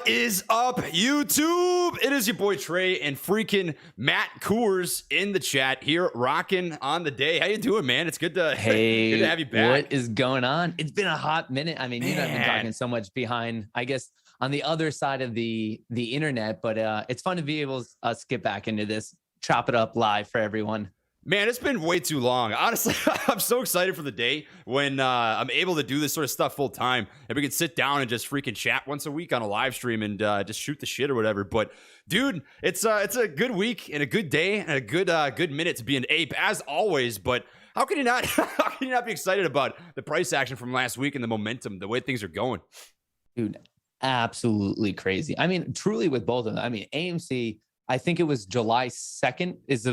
Is up, YouTube? It is your boy Trey and freaking Matt Coors in the chat here, rocking on the day. How you doing, man? It's good to Hey, good to have you back. what is going on? It's been a hot minute. I mean, you and I've been talking so much behind, I guess, on the other side of the internet, but it's fun to be able to get back into this, chop it up live for everyone. Man, it's been way too long. Honestly, I'm so excited for the day when I'm able to do this sort of stuff full time and we can sit down and just freaking chat once a week on a live stream and just shoot the shit or whatever. But dude, it's a good week and a good day and a good minute to be an ape as always. But how can you not be excited about the price action from last week and the momentum, the way things are going? Dude, absolutely crazy. I mean, truly with both of them. I mean, AMC, I think it was July 2nd is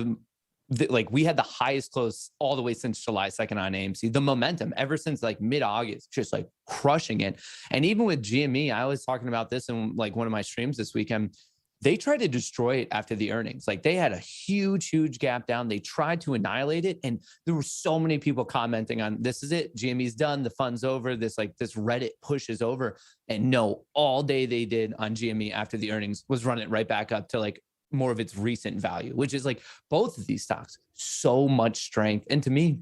like we had the highest close all the way since July 2nd on AMC. The momentum ever since like mid-August, just like crushing it. And even with GME, I was talking about this in like one of my streams this weekend. They tried to destroy it after the earnings. Like they had a huge gap down. They tried to annihilate it. And there were so many people commenting on, this is it. GME's done. The fun's over. This Reddit push is over. And no, all day they did on GME after the earnings was run it right back up to like more of its recent value, which is like both of these stocks, so much strength. And to me,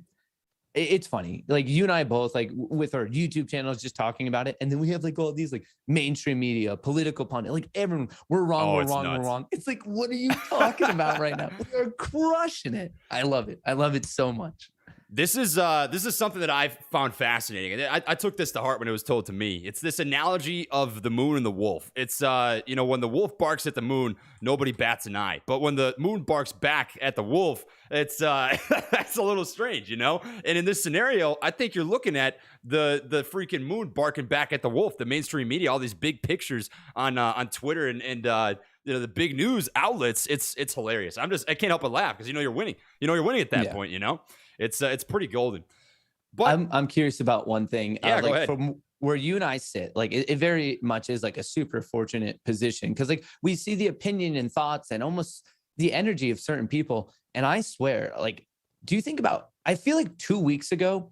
it's funny. Like you and I both, like with our YouTube channels, just talking about it. And then we have like all these like mainstream media, political pundit, like everyone, we're wrong, we're wrong. It's like, what are you talking about right now? We are crushing it. I love it. I love it so much. This is something that I found fascinating. I took this to heart when it was told to me. It's this analogy of the moon and the wolf. It's when the wolf barks at the moon, nobody bats an eye. But when the moon barks back at the wolf, it's that's a little strange, you know? And in this scenario, I think you're looking at the freaking moon barking back at the wolf, the mainstream media, all these big pictures on Twitter and the big news outlets. It's hilarious. I can't help but laugh because you're winning. You're winning at that point, you know? It's pretty golden. But I'm curious about one thing. Yeah, go like ahead. From where you and I sit, like it very much is like a super fortunate position because like we see the opinion and thoughts and almost the energy of certain people. And I swear, like, do you think about, I feel like 2 weeks ago,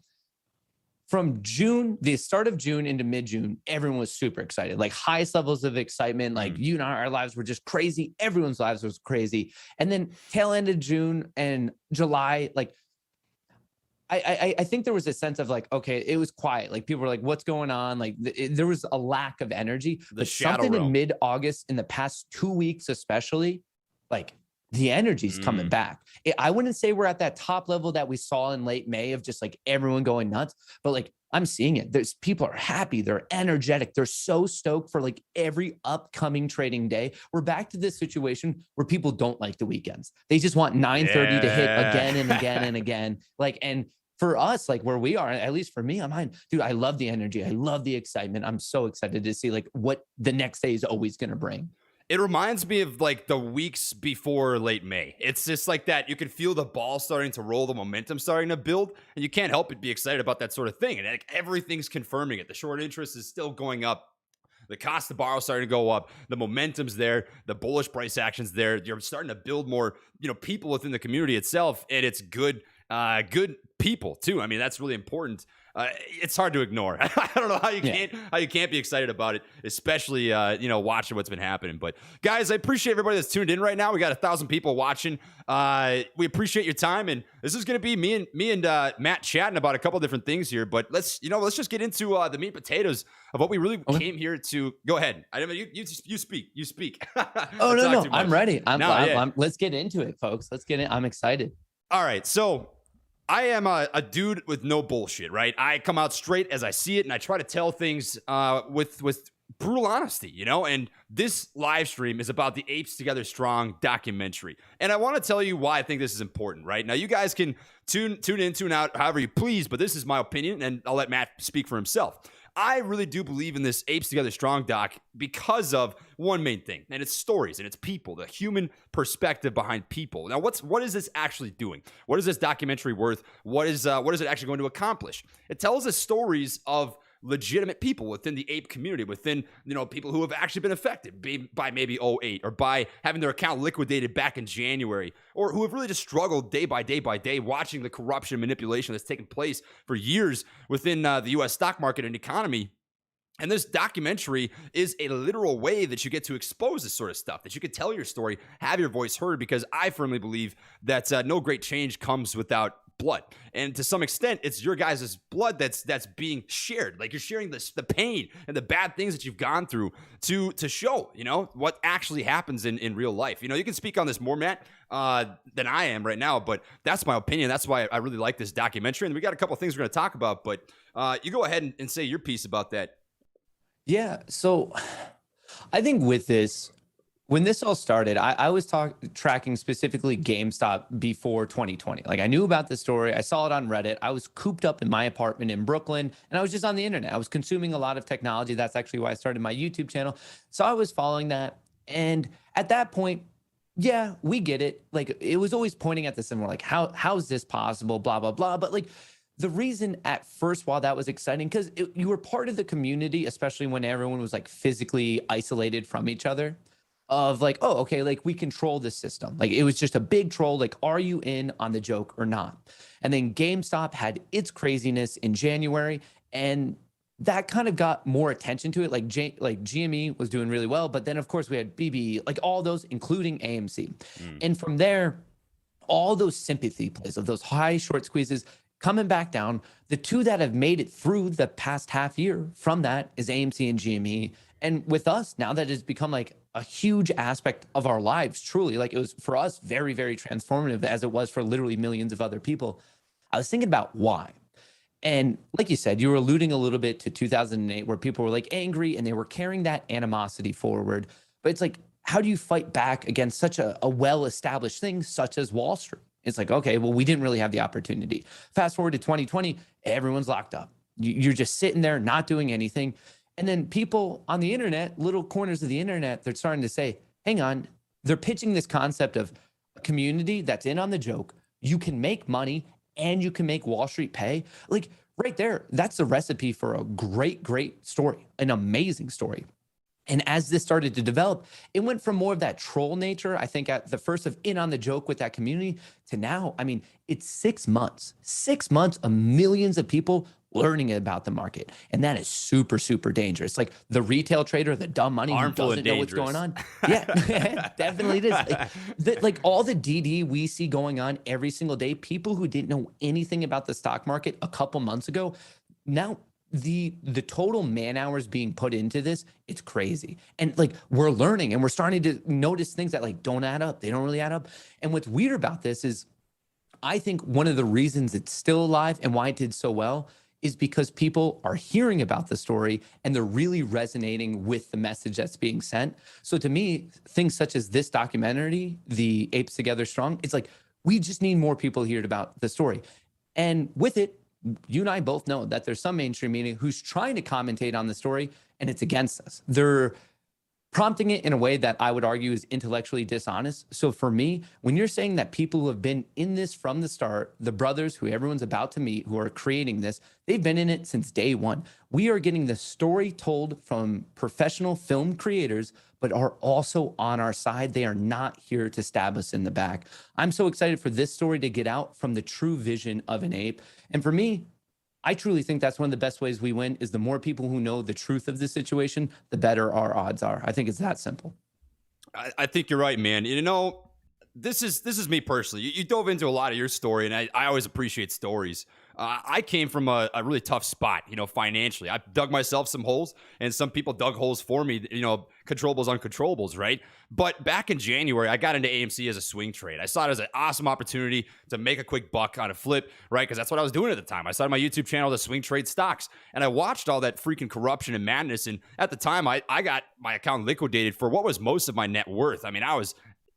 from June, the start of June into mid-June, everyone was super excited, like highest levels of excitement. Like you and our lives were just crazy. Everyone's lives was crazy. And then tail end of June and July, like, I think there was a sense of like, okay, it was quiet. Like people were like, what's going on? Like there was a lack of energy. But something in mid-August, in the past 2 weeks, especially, like the energy's coming back. I wouldn't say we're at that top level that we saw in late May of just like everyone going nuts, but like I'm seeing it. There's people are happy. They're energetic. They're so stoked for like every upcoming trading day. We're back to this situation where people don't like the weekends. They just want 9:30 to hit again and again and again. Like, and for us, like where we are, at least for me, dude, I love the energy. I love the excitement. I'm so excited to see like what the next day is always going to bring. It reminds me of like the weeks before late May. It's just like that. You can feel the ball starting to roll, the momentum starting to build, and you can't help but be excited about that sort of thing. And like everything's confirming it. The short interest is still going up. The cost to borrow is starting to go up. The momentum's there. The bullish price action's there. You're starting to build more, people within the community itself, and it's good people too. I mean, that's really important. It's hard to ignore. I don't know how you can't be excited about it, especially watching what's been happening. But guys, I appreciate everybody that's tuned in right now. We got 1,000 people watching. We appreciate your time, and this is going to be me and Matt chatting about a couple different things here. But let's just get into the meat and potatoes of what we really came here to. Go ahead. I mean, you speak. You speak. Oh no, I'm ready. Let's get into it, folks. Let's get in. I'm excited. All right, so I am a dude with no bullshit, right? I come out straight as I see it, and I try to tell things with brutal honesty, and this live stream is about the Apes Together Strong documentary. And I want to tell you why I think this is important, right? Now, you guys can tune in, tune out, however you please, but this is my opinion, and I'll let Matt speak for himself. I really do believe in this Apes Together Strong doc because of one main thing, and it's stories and it's people, the human perspective behind people. Now, what is this actually doing? What is this documentary worth? What is it actually going to accomplish? It tells us stories of legitimate people within the ape community, within, people who have actually been affected by maybe '08 or by having their account liquidated back in January, or who have really just struggled day by day watching the corruption and manipulation that's taken place for years within the U.S. stock market and economy. And this documentary is a literal way that you get to expose this sort of stuff, that you could tell your story, have your voice heard, because I firmly believe that no great change comes without blood. And to some extent, it's your guys' blood that's being shared. Like, you're sharing the pain and the bad things that you've gone through to show, what actually happens in real life. You can speak on this more, Matt, than I am right now, but that's my opinion. That's why I really like this documentary. And we got a couple of things we're going to talk about, but you go ahead and say your piece about that. Yeah. So I think with this, when this all started, I was tracking specifically GameStop before 2020. Like, I knew about the story. I saw it on Reddit. I was cooped up in my apartment in Brooklyn, and I was just on the internet. I was consuming a lot of technology. That's actually why I started my YouTube channel. So I was following that. And at that point, yeah, we get it. Like, it was always pointing at this and we're like, how is this possible? Blah, blah, blah. But like, the reason at first, while that was exciting, because you were part of the community, especially when everyone was like physically isolated from each other, of like, oh, okay, like, we control this system. Like, it was just a big troll. Like, are you in on the joke or not? And then GameStop had its craziness in January, and that kind of got more attention to it. Like, GME was doing really well, but then of course we had BB, like all those, including AMC. And from there, all those sympathy plays of those high short squeezes coming back down. The two that have made it through the past half year from that is AMC and GME. And with us, now that it's become like a huge aspect of our lives, truly, like, it was for us very, very transformative, as it was for literally millions of other people. I was thinking about why. And like you said, you were alluding a little bit to 2008, where people were like angry and they were carrying that animosity forward. But it's like, how do you fight back against such a well-established thing such as Wall Street? It's like, okay, well, we didn't really have the opportunity. Fast forward to 2020, everyone's locked up. You're just sitting there, not doing anything. And then people on the internet, little corners of the internet, they're starting to say, hang on, they're pitching this concept of a community that's in on the joke. You can make money and you can make Wall Street pay. Like, right there, that's the recipe for a great, great story, an amazing story. And as this started to develop, it went from more of that troll nature, I think, at the first of in on the joke with that community, to now, I mean, it's 6 months of millions of people learning about the market. And that is super, super dangerous. Like, the retail trader, the dumb money who doesn't know what's going on. Yeah, definitely it is. Like all the DD we see going on every single day, people who didn't know anything about the stock market a couple months ago, now the total man hours being put into this, it's crazy. And like, we're learning and we're starting to notice things that like don't add up. They don't really add up. And what's weird about this is, I think one of the reasons it's still alive and why it did so well is because people are hearing about the story and they're really resonating with the message that's being sent. So to me, things such as this documentary, the Apes Together Strong, it's like, we just need more people hearing about the story. And with it, you and I both know that there's some mainstream media who's trying to commentate on the story and it's against us. They're prompting it in a way that I would argue is intellectually dishonest. So for me, when you're saying that people who have been in this from the start, the brothers who everyone's about to meet, who are creating this, they've been in it since day one. We are getting the story told from professional film creators, but are also on our side. They are not here to stab us in the back. I'm so excited for this story to get out from the true vision of an ape. And for me, I truly think that's one of the best ways we win, is the more people who know the truth of the situation, the better our odds are. I think it's that simple. I think you're right, man. This is me personally. You dove into a lot of your story, and I always appreciate stories. I came from a really tough spot, financially. I dug myself some holes, and some people dug holes for me, controllables, uncontrollables, right? But back in January, I got into AMC as a swing trade. I saw it as an awesome opportunity to make a quick buck on a flip, right? Because that's what I was doing at the time. I started my YouTube channel to swing trade stocks, and I watched all that freaking corruption and madness. And at the time, I got my account liquidated for what was most of my net worth. I mean,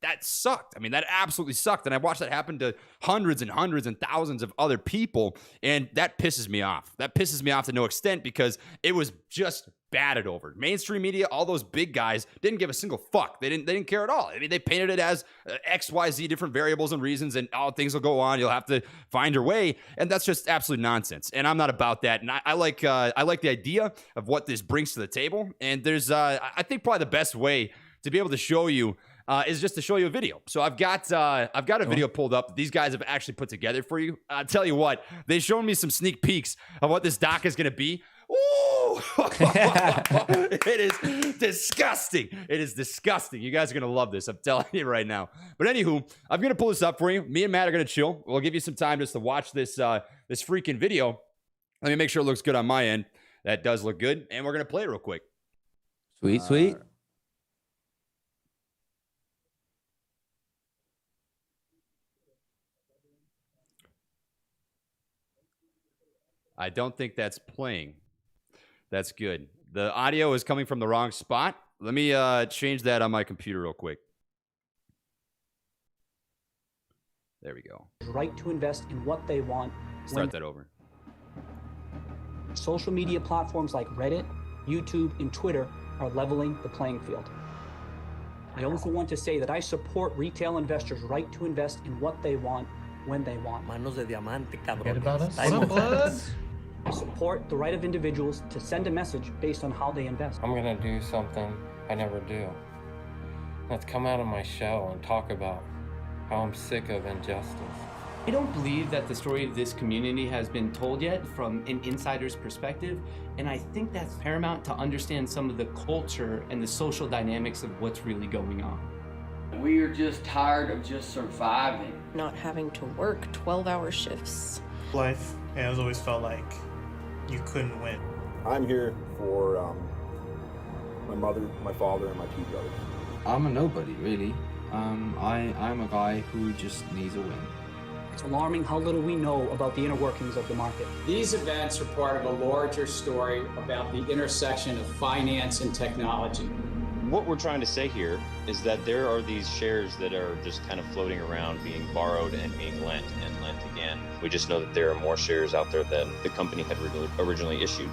that sucked. I mean, that absolutely sucked. And I watched that happen to hundreds and hundreds and thousands of other people. And that pisses me off. That pisses me off to no extent, because it was just batted over. Mainstream media, all those big guys didn't give a single fuck. They didn't care at all. I mean, they painted it as X, Y, Z, different variables and reasons, and things will go on. You'll have to find your way. And that's just absolute nonsense. And I'm not about that. And I like the idea of what this brings to the table. And there's, I think probably the best way to be able to show you is just to show you a video. So I've got a video pulled up that these guys have actually put together for you. I'll tell you what, they showed me some sneak peeks of what this doc is going to be. Ooh, Oh, it is disgusting. It is disgusting. You guys are going to love this. I'm telling you right now. But anywho, I'm going to pull this up for you. Me and Matt are going to chill. We'll give you some time just to watch this this freaking video. Let me make sure it looks good on my end. That does look good. And we're going to play it real quick. Sweet, sweet. I don't think that's playing. That's good. The audio is coming from the wrong spot. Let me change that on my computer real quick. There we go. Right to invest in what they want. Start that over. Social media platforms like Reddit, YouTube, and Twitter are leveling the playing field. I also want to say that I support retail investors' right to invest in what they want when they want. Manos de diamante, cabrón. Forget about us. What up, blood? I support the right of individuals to send a message based on how they invest. I'm gonna do something I never do. Let's come out of my shell and talk about how I'm sick of injustice. I don't believe that the story of this community has been told yet from an insider's perspective, and I think that's paramount to understand some of the culture and the social dynamics of what's really going on. We are just tired of just surviving. Not having to work 12-hour shifts. Life has always felt like you couldn't win. I'm here for my mother, my father, and my two brothers. I'm a nobody, really. I'm a guy who just needs a win. It's alarming how little we know about the inner workings of the market. These events are part of a larger story about the intersection of finance and technology. What we're trying to say here is that there are these shares that are just kind of floating around, being borrowed and being lent and lent again. We just know that there are more shares out there than the company had originally issued.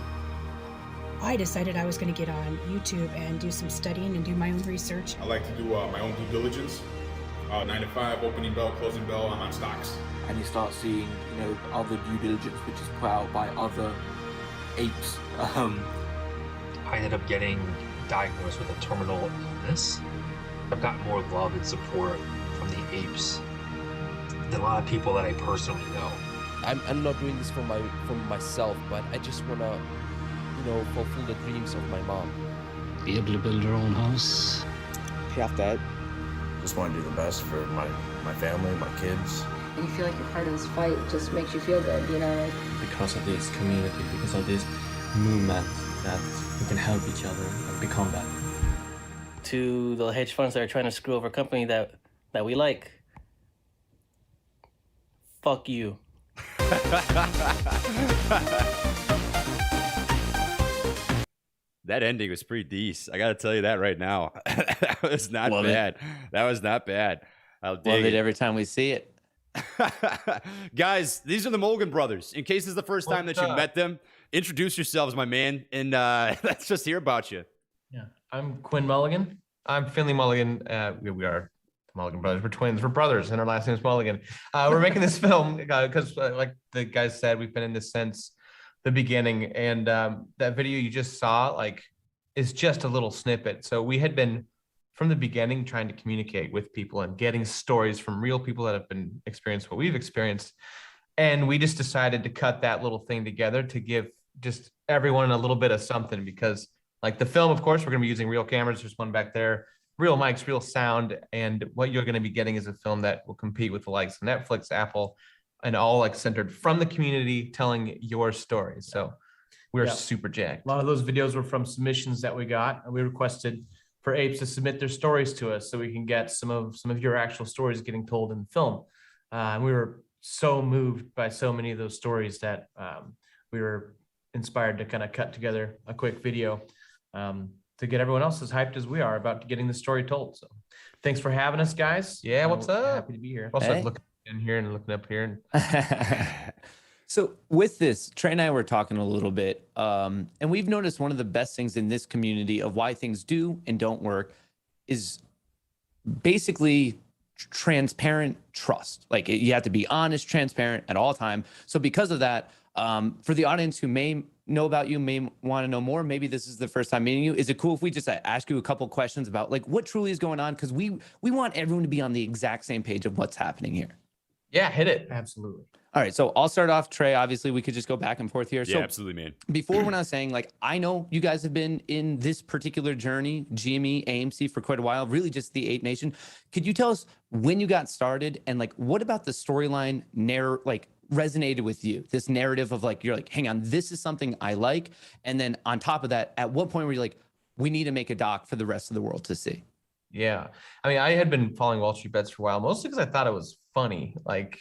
I decided I was going to get on YouTube and do some studying and do my own research. I like to do my own due diligence. 9 to 5, opening bell, closing bell, I'm on stocks. And you start seeing, other due diligence which is put out by other apes. I ended up getting diagnosed with a terminal illness. I've got more love and support from the apes than a lot of people that I personally know. I'm not doing this for myself, but I just wanna, fulfill the dreams of my mom. Be able to build her own house. Half that. Just want to do the best for my family, my kids. You feel like you're part of this fight. It just makes you feel good, Because of this community, because of this movement, that we can help each other and become better. To the hedge funds that are trying to screw over a company that we like, fuck you. That ending was pretty decent. I got to tell you that right now. That was not bad. That was not bad. I'll dig Love it every time we see it. Guys, these are the Mulligan brothers. In case this is the first time that you met them, introduce yourselves, my man, and let's just hear about you. Yeah, I'm Quinn Mulligan. I'm Finley Mulligan. We are the Mulligan brothers. We're twins. We're brothers, and our last name is Mulligan. We're making this film because, like the guys said, we've been in this since the beginning, and that video you just saw is just a little snippet. So we had been from the beginning trying to communicate with people and getting stories from real people that have been experienced what we've experienced, and we just decided to cut that little thing together to give just everyone a little bit of something, because the film, of course, we're going to be using real cameras. There's one back there, real mics, real sound, and what you're going to be getting is a film that will compete with the likes of Netflix, Apple, and all centered from the community, telling your story. So we're super jacked. A lot of those videos were from submissions that we got. We requested for apes to submit their stories to us so we can get some of your actual stories getting told in the film. We were so moved by so many of those stories that we were inspired to kind of cut together a quick video to get everyone else as hyped as we are about getting the story told. So thanks for having us, guys. Yeah, what's up? Happy to be here. Also looking in here and looking up here. So with this, Trey and I were talking a little bit, and we've noticed one of the best things in this community of why things do and don't work is basically transparent trust. You have to be honest, transparent at all time. So because of that, for the audience who may know about you, may want to know more, maybe this is the first time meeting you, is it cool if we just ask you a couple questions about what truly is going on? Because we want everyone to be on the exact same page of what's happening here. Yeah, hit it. Absolutely. All right, so I'll start off, Trey. Obviously, we could just go back and forth here. Yeah, So absolutely, man. before, when I was saying, like, I know you guys have been in this particular journey, GME, AMC, for quite a while, really just the Ape Nation. Could you tell us when you got started and, like, what about the storyline resonated with you? This narrative of, like, you're like, hang on, this is something I like. And then on top of that, at what point were you like, we need to make a doc for the rest of the world to see? Yeah. I mean, I had been following Wall Street Bets for a while, mostly because I thought it was funny. Like,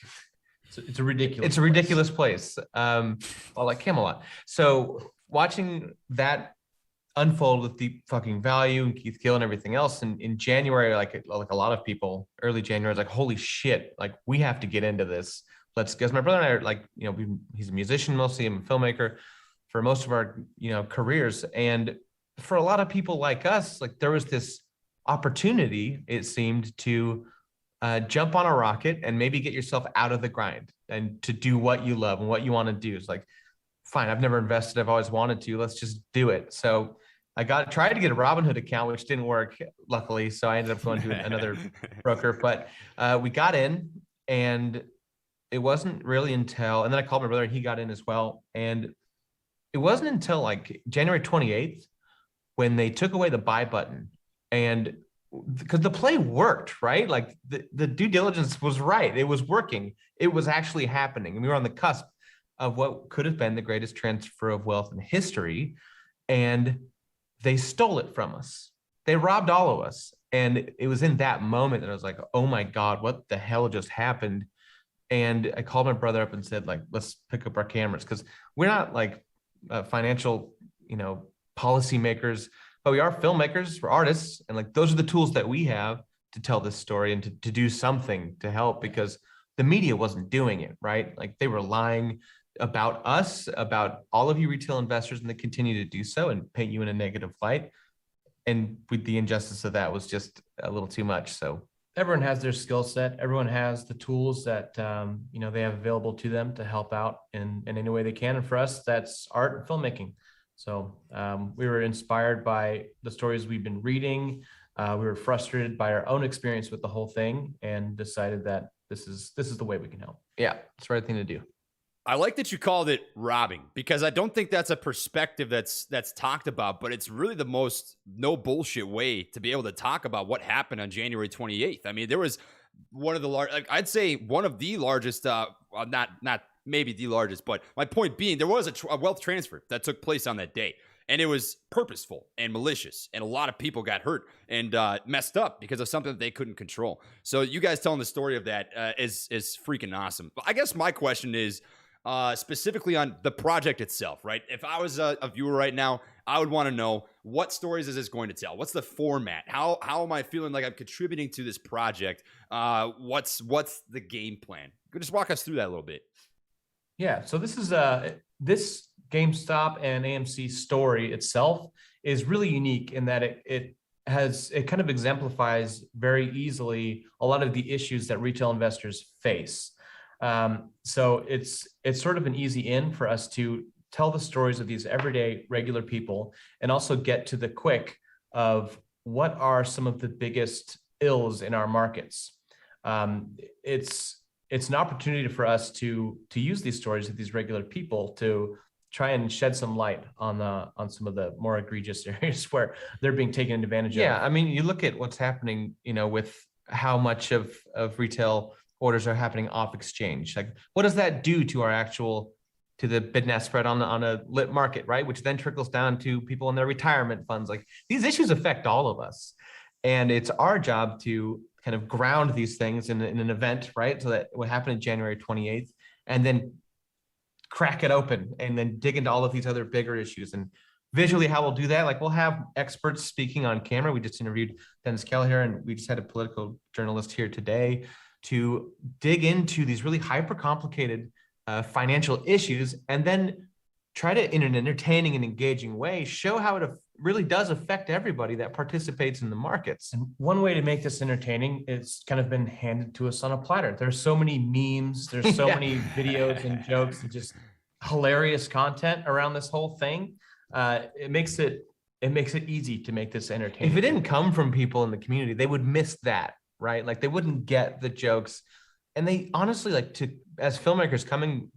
It's a ridiculous. It's a ridiculous place. Well, like Camelot. So watching that unfold with Deep Fucking Value and Keith Gill and everything else, and in January, like a lot of people, early January, I was like, holy shit, like we have to get into this. Because my brother and I are like, he's a musician mostly, I'm a filmmaker for most of our, careers. And for a lot of people like us, like there was this opportunity, it seemed, to jump on a rocket and maybe get yourself out of the grind and to do what you love and what you want to do. It's like, fine, I've never invested. I've always wanted to. Let's just do it. So I tried to get a Robinhood account, which didn't work, luckily. So I ended up going to another broker. But we got in, and it wasn't really until, and then I called my brother and he got in as well. And it wasn't until like January 28th when they took away the buy button, and because the play worked, right? Like the due diligence was right. It was working. It was actually happening. And we were on the cusp of what could have been the greatest transfer of wealth in history. And they stole it from us. They robbed all of us. And it was in that moment that I was like, oh my God, what the hell just happened? And I called my brother up and said, like, let's pick up our cameras, because we're not like financial, policymakers, but we are filmmakers, we're artists. And like, those are the tools that we have to tell this story and to do something to help, because the media wasn't doing it, right? Like they were lying about us, about all of you retail investors, and they continue to do so and paint you in a negative light. And with the injustice of that was just a little too much. So everyone has their skill set. Everyone has the tools that, they have available to them to help out in any way they can. And for us, that's art and filmmaking. So we were inspired by the stories we've been reading. We were frustrated by our own experience with the whole thing and decided that this is the way we can help. Yeah, it's the right thing to do. I like that you called it robbing, because I don't think that's a perspective that's talked about, but it's really the most no bullshit way to be able to talk about what happened on January 28th. I mean, there was one of the I'd say one of the largest, not maybe the largest, but my point being, there was a wealth transfer that took place on that day, and it was purposeful and malicious, and a lot of people got hurt and messed up because of something that they couldn't control. So you guys telling the story of that is freaking awesome. But I guess my question is specifically on the project itself, right? If I was a viewer right now, I would want to know, what stories is this going to tell? What's the format? How am I feeling like I'm contributing to this project? What's the game plan? Just walk us through that a little bit. Yeah, so this is this GameStop and AMC story itself is really unique in that it kind of exemplifies very easily a lot of the issues that retail investors face. So it's sort of an easy in for us to tell the stories of these everyday regular people, and also get to the quick of what are some of the biggest ills in our markets. It's an opportunity for us to use these stories of these regular people to try and shed some light on some of the more egregious areas where they're being taken advantage of. Yeah, I mean, you look at what's happening, with how much of retail orders are happening off exchange. Like, what does that do to the bid and ask spread on a lit market, right? Which then trickles down to people in their retirement funds. Like, these issues affect all of us, and it's our job to kind of ground these things in an event, right? So that what happened on January 28th, and then crack it open and then dig into all of these other bigger issues. And visually, how we'll do that, like, we'll have experts speaking on camera. We just interviewed Dennis Kell here, and we just had a political journalist here today to dig into these really hyper complicated financial issues, and then try to, in an entertaining and engaging way, show how it really does affect everybody that participates in the markets. And one way to make this entertaining is kind of been handed to us on a platter. There's so many memes, there's so many videos and jokes and just hilarious content around this whole thing. It makes it easy to make this entertaining. If it didn't come from people in the community, they would miss that, right? Like, they wouldn't get the jokes And they honestly, like, as filmmakers coming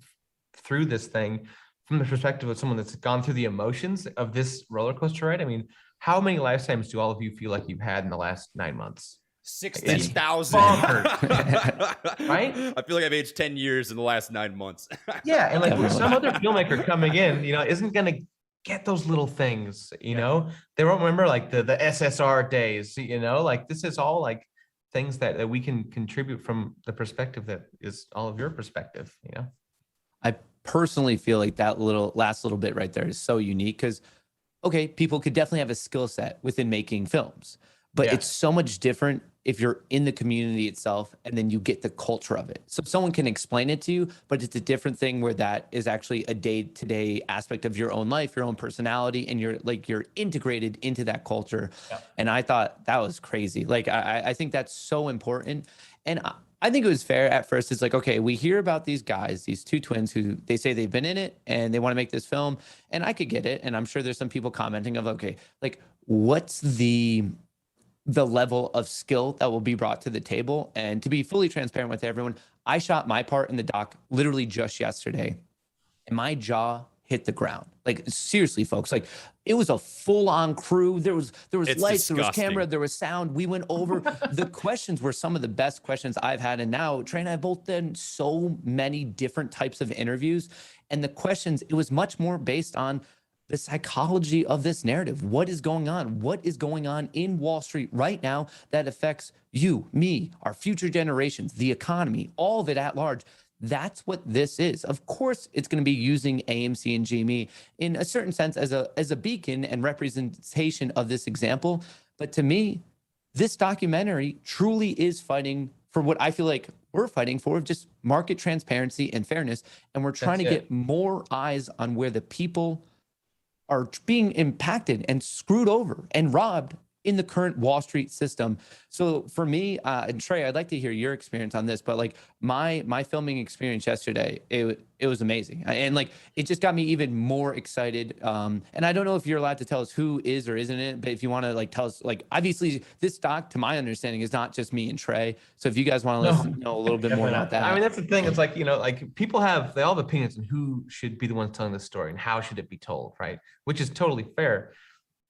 through this thing from the perspective of someone that's gone through the emotions of this roller coaster ride. I mean, how many lifetimes do all of you feel like you've had in the last 9 months? 16,000. Right? I feel like I've aged 10 years in the last 9 months. Yeah. And like some other filmmaker coming in, isn't going to get those little things, they won't remember like the SSR days, like this is all like things that we can contribute from the perspective that is all of your perspective, I personally feel like that last little bit right there is so unique because, okay, people could definitely have a skill set within making films, but it's so much different if you're in the community itself and then you get the culture of it. So someone can explain it to you, but it's a different thing where that is actually a day-to-day aspect of your own life, your own personality, and you're integrated into that culture. Yeah. And I thought that was crazy. Like, I think that's so important. And I think it was fair at first. It's like, okay, we hear about these guys, these two twins who they say they've been in it and they want to make this film. And I could get it. And I'm sure there's some people commenting of, okay, like what's the level of skill that will be brought to the table? And to be fully transparent with everyone, I shot my part in the doc literally just yesterday and my jaw hit the ground. Like seriously, folks, like it was a full-on crew. There was lights, disgusting. There was camera, there was sound. We went over. The questions were some of the best questions I've had. And now Trey and I both done so many different types of interviews. And the questions, it was much more based on the psychology of this narrative. What is going on? What is going on in Wall Street right now that affects you, me, our future generations, the economy, all of it at large? That's what this is. Of course, it's going to be using AMC and GME in a certain sense as a beacon and representation of this example. But to me, this documentary truly is fighting for what I feel like we're fighting for, just market transparency and fairness. And we're trying to get more eyes on where the people are being impacted and screwed over and robbed in the current Wall Street system. So for me, and Trey, I'd like to hear your experience on this, but like my filming experience yesterday, it was amazing. And like, it just got me even more excited. And I don't know if you're allowed to tell us who is or isn't it, but if you want to like tell us, like, obviously this doc, to my understanding, is not just me and Trey. So if you guys want to know a little bit more about that. I mean, that's the thing. It's like, like people they all have opinions on who should be the ones telling the story and how should it be told, right? Which is totally fair.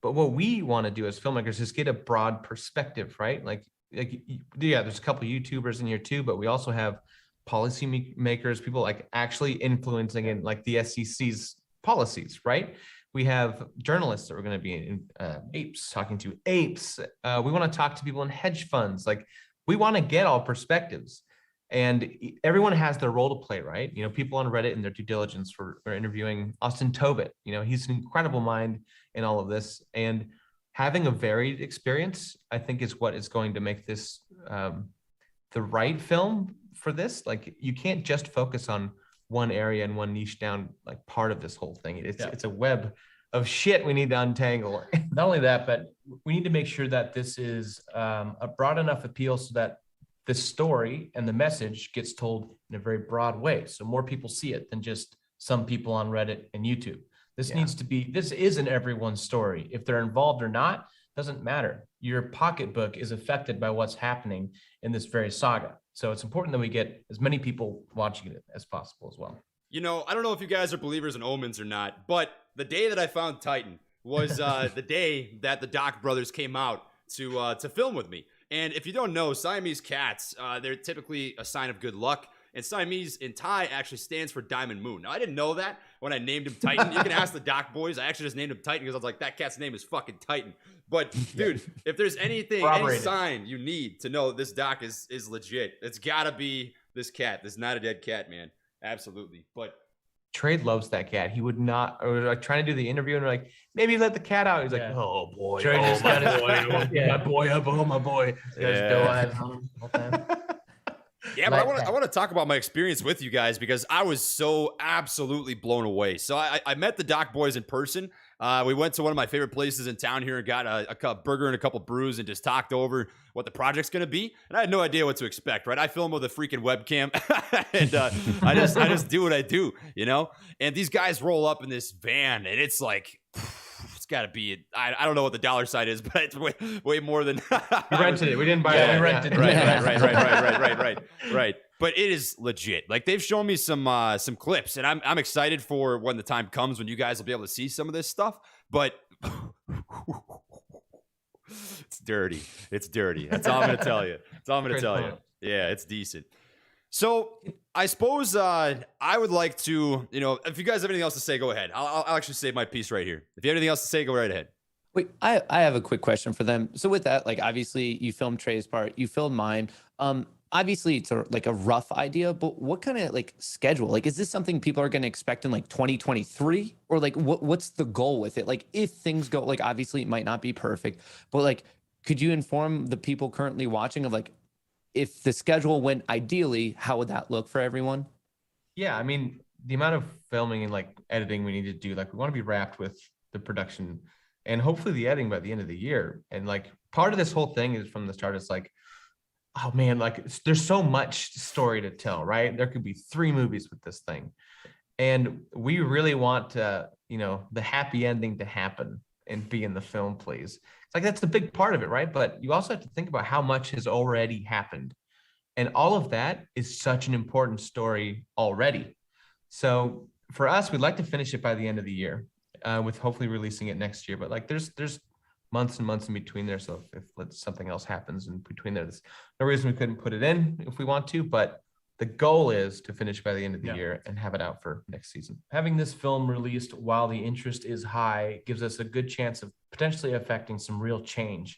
But what we want to do as filmmakers is get a broad perspective, right? Like yeah, there's a couple of YouTubers in here too, but we also have policy makers, people like actually influencing in like the SEC's policies, right? We have journalists that we're going to be in Apes, talking to Apes. We want to talk to people in hedge funds. Like we want to get all perspectives. And everyone has their role to play, right? People on Reddit in their due diligence for interviewing Austin Tobit. He's an incredible mind in all of this. And having a varied experience, I think, is what is going to make this the right film for this. Like, you can't just focus on one area and one niche down, like part of this whole thing. It's a web of shit we need to untangle. Not only that, but we need to make sure that this is a broad enough appeal so that the story and the message gets told in a very broad way. So more people see it than just some people on Reddit and YouTube. This isn't everyone's story. If they're involved or not, doesn't matter. Your pocketbook is affected by what's happening in this very saga. So it's important that we get as many people watching it as possible as well. I don't know if you guys are believers in omens or not, but the day that I found Titan was the day that the Doc brothers came out to film with me. And if you don't know, Siamese cats, they're typically a sign of good luck. And Siamese in Thai actually stands for Diamond Moon. Now, I didn't know that when I named him Titan. You can ask the Doc boys. I actually just named him Titan because I was like, that cat's name is fucking Titan. But, dude, if there's any sign you need to know this Doc is legit, it's got to be this cat. This is not a dead cat, man. Absolutely. But Trey loves that cat. He would not, or like trying to do the interview and we're like, maybe let the cat out. He's like, oh boy, Trey just got his boy, my boy up, oh my boy. Yeah, but I want to talk about my experience with you guys because I was so absolutely blown away. So I met the Doc boys in person. We went to one of my favorite places in town here and got a burger and a couple brews and just talked over what the project's going to be. And I had no idea what to expect, right? I film with a freaking webcam and I just do what I do, And these guys roll up in this van and it's like, it's got to be, I don't know what the dollar sign is, but it's way more than. We rented it. We didn't buy it. We rented it. Right. But but it is legit. Like they've shown me some clips, and I'm excited for when the time comes when you guys will be able to see some of this stuff. But it's dirty. It's dirty. That's all I'm gonna tell you. That's all I'm gonna tell you. Yeah, it's decent. So I suppose I would like to, if you guys have anything else to say, go ahead. I'll actually say my piece right here. If you have anything else to say, go right ahead. Wait, I have a quick question for them. So with that, like obviously you filmed Trey's part, you filmed mine. Obviously it's a rough idea, but what kind of like schedule? Like, is this something people are going to expect in like 2023, or like what's the goal with it? Like, if things go, like obviously it might not be perfect, but like, could you inform the people currently watching of like, if the schedule went ideally, how would that look for everyone? Yeah, I mean, the amount of filming and like editing we need to do, like we want to be wrapped with the production and hopefully the editing by the end of the year. And like part of this whole thing is from the start, it's like, oh man, like there's so much story to tell, right? There could be 3 movies with this thing. And we really want the happy ending to happen and be in the film, please. It's like, that's a big part of it, right? But you also have to think about how much has already happened. And all of that is such an important story already. So for us, we'd like to finish it by the end of the year, with hopefully releasing it next year. But like there's months and months in between there. So if something else happens in between there, there's no reason we couldn't put it in if we want to. But the goal is to finish by the end of the year and have it out for next season. Having this film released while the interest is high gives us a good chance of potentially affecting some real change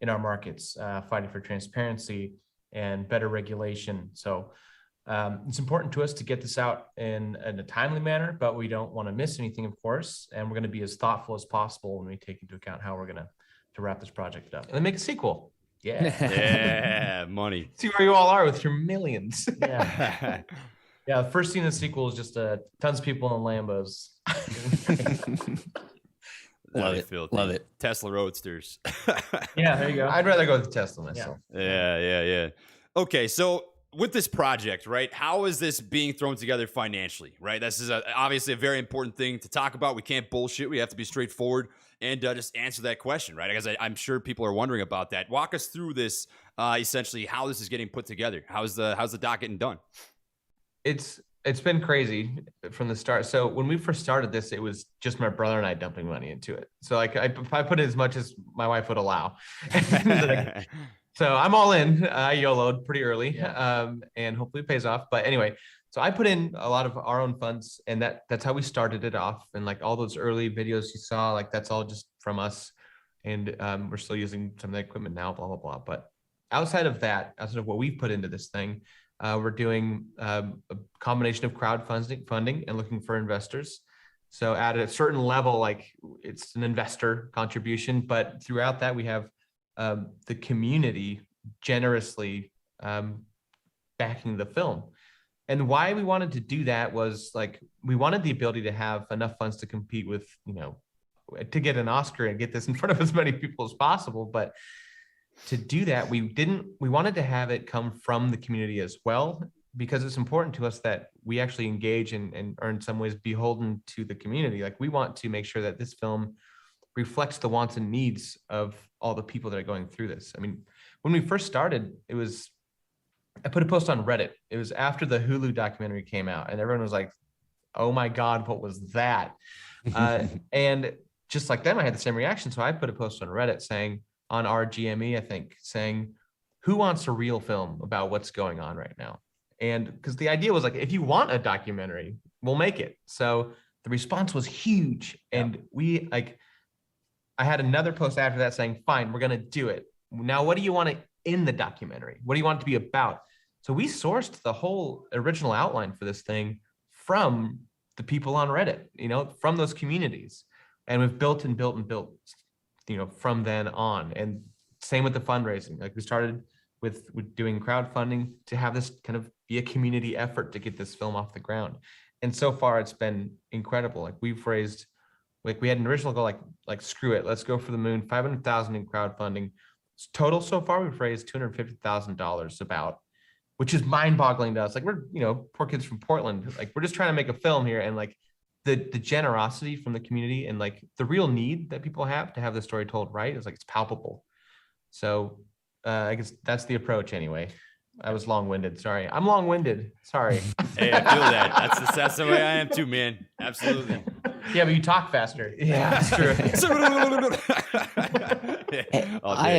in our markets, fighting for transparency and better regulation. So it's important to us to get this out in a timely manner, but we don't want to miss anything, of course. And we're going to be as thoughtful as possible when we take into account how we're going to wrap this project up. And then make a sequel. Yeah. Yeah, money. See where you all are with your millions. Yeah. Yeah, the first scene of the sequel is just tons of people in Lambos. Love it. Filthy. Love it. Tesla Roadsters. Yeah, there you go. I'd rather go with Tesla myself. Yeah. Okay, so with this project, right, how is this being thrown together financially, right? This is obviously a very important thing to talk about. We can't bullshit. We have to be straightforward and just answer that question, right? Because I'm sure people are wondering about that. Walk us through this, essentially, how this is getting put together. How's the doc getting done? It's been crazy from the start. So when we first started this, it was just my brother and I dumping money into it. So like I put in as much as my wife would allow. So I'm all in. I YOLO'd pretty early, and hopefully it pays off. But anyway, so I put in a lot of our own funds, and that's how we started it off. And like all those early videos you saw, like that's all just from us. And we're still using some of the equipment now, blah, blah, blah. But outside of what we've put into this thing, we're doing a combination of crowdfunding and looking for investors. So at a certain level, like it's an investor contribution, but throughout that we have the community generously backing the film. And why we wanted to do that was like, we wanted the ability to have enough funds to compete with, to get an Oscar and get this in front of as many people as possible. But to do that, we wanted to have it come from the community as well, because it's important to us that we actually engage and are in some ways beholden to the community. Like we want to make sure that this film reflects the wants and needs of all the people that are going through this. I mean, when we first started, I put a post on Reddit. It was after the Hulu documentary came out, and everyone was like, oh my God, what was that? And just like them, I had the same reaction. So I put a post on Reddit on our GME, I think, saying, who wants a real film about what's going on right now? And because the idea was like, if you want a documentary, we'll make it. So the response was huge. And I had another post after that saying, fine, we're going to do it. Now, what do you want in the documentary? What do you want it to be about? So we sourced the whole original outline for this thing from the people on Reddit, from those communities. And we've built and built and built, from then on. And same with the fundraising. Like we started with doing crowdfunding to have this kind of be a community effort to get this film off the ground. And so far it's been incredible. Like we've raised, like we had an original goal, like screw it, let's go for the moon, 500,000 in crowdfunding. Total so far, we've raised $250,000 about, which is mind-boggling to us. Like we're, poor kids from Portland. Like we're just trying to make a film here, and like the generosity from the community and like the real need that people have to have the story told right is like it's palpable. So I guess that's the approach anyway. I was long-winded. Sorry. I'm long-winded. Sorry. Hey, I feel that. That's the way I am too, man. Absolutely. Yeah, but you talk faster. Yeah, that's true. I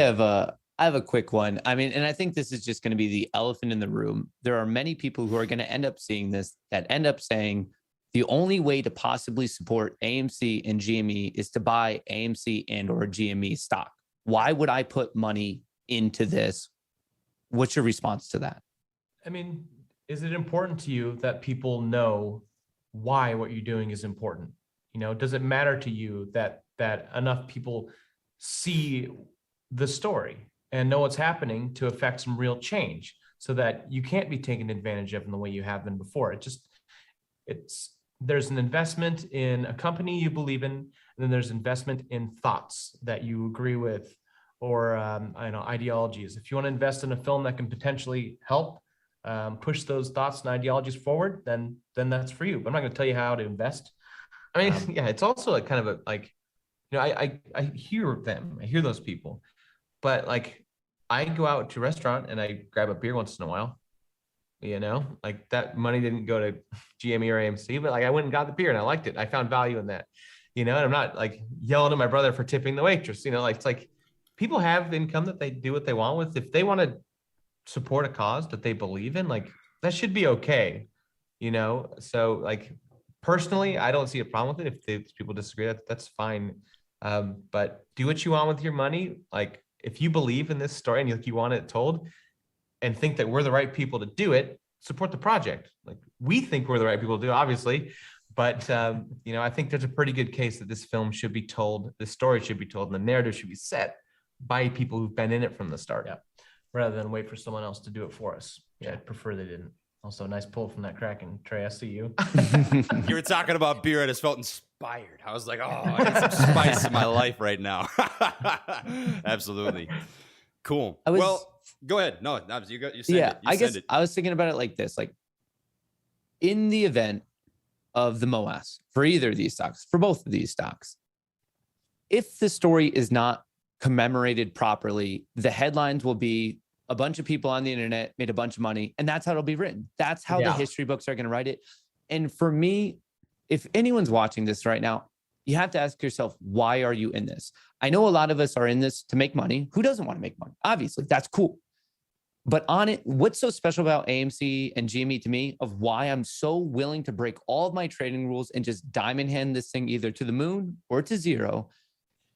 have a quick one. I mean, and I think this is just going to be the elephant in the room. There are many people who are going to end up seeing this that end up saying the only way to possibly support AMC and GME is to buy AMC and or GME stock. Why would I put money into this? What's your response to that? I mean, is it important to you that people know why what you're doing is important? Does it matter to you that enough people see the story and know what's happening to affect some real change so that you can't be taken advantage of in the way you have been before? There's an investment in a company you believe in, and then there's investment in thoughts that you agree with, or ideologies. If you want to invest in a film that can potentially help push those thoughts and ideologies forward, then that's for you. But I'm not going to tell you how to invest. I mean, yeah, it's also like kind of I hear them, I hear those people, but like I go out to a restaurant and I grab a beer once in a while. Like that money didn't go to GME or AMC, but like I went and got the beer and I liked it. I found value in that, and I'm not like yelling at my brother for tipping the waitress. It's like people have income that they do what they want with. If they want to support a cause that they believe in, like that should be okay. So like personally, I don't see a problem with it. If people disagree, that's fine. But do what you want with your money. Like if you believe in this story and you want it told, and think that we're the right people to do it, support the project. Like we think we're the right people to do it, obviously, but I think there's a pretty good case that this film should be told, the story should be told, and the narrative should be set by people who've been in it from the start. Yeah. Rather than wait for someone else to do it for us. Yeah, I'd prefer they didn't. Also, nice pull from that Kraken. Trey, I see you. You were talking about beer. I just felt inspired. I was like, oh, I need some spice in my life right now. Absolutely. Cool. Well, go ahead. No, you said it. I guess I was thinking about it like this. Like in the event of the MOAS for either of these stocks, for both of these stocks, if the story is not commemorated properly, the headlines will be a bunch of people on the internet made a bunch of money, and that's how it'll be written. That's how the history books are going to write it. And for me, if anyone's watching this right now, you have to ask yourself, why are you in this? I know a lot of us are in this to make money. Who doesn't want to make money? Obviously, that's cool. But on it, what's so special about AMC and GME to me of why I'm so willing to break all of my trading rules and just diamond hand this thing either to the moon or to zero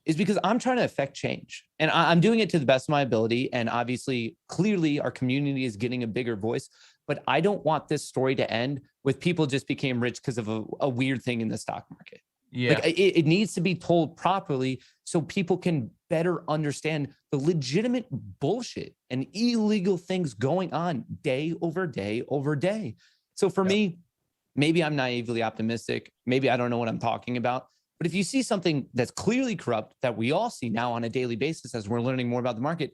is because I'm trying to affect change. And I'm doing it to the best of my ability. And obviously, clearly our community is getting a bigger voice, but I don't want this story to end with people just became rich because of a weird thing in the stock market. Yeah. Like it needs to be told properly so people can better understand the legitimate bullshit and illegal things going on day over day over day. So for me, maybe I'm naively optimistic. Maybe I don't know what I'm talking about. But if you see something that's clearly corrupt that we all see now on a daily basis as we're learning more about the market,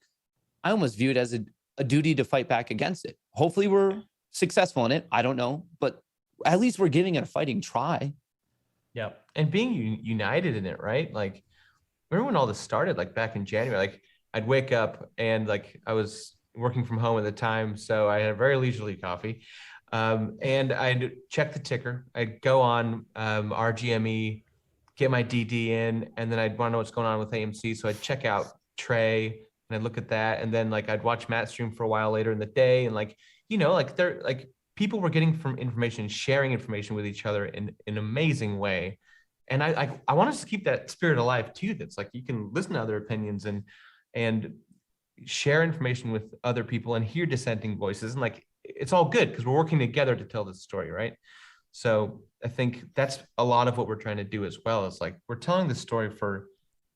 I almost view it as a duty to fight back against it. Hopefully we're successful in it. I don't know, but at least we're giving it a fighting try. Yeah. And being united in it, right? Like, remember when all this started, like back in January, like I'd wake up and like I was working from home at the time. So I had a very leisurely coffee. And I'd check the ticker. I'd go on RGME, get my DD in, and then I'd want to know what's going on with AMC. So I'd check out Trey and I'd look at that. And then like I'd watch Matt stream for a while later in the day. And like, like they're like, people were getting from information, sharing information with each other in an amazing way. And I want us to keep that spirit alive too. That's like, you can listen to other opinions and share information with other people and hear dissenting voices. And like, it's all good because we're working together to tell this story, right? So I think that's a lot of what we're trying to do as well. Is like, we're telling the story for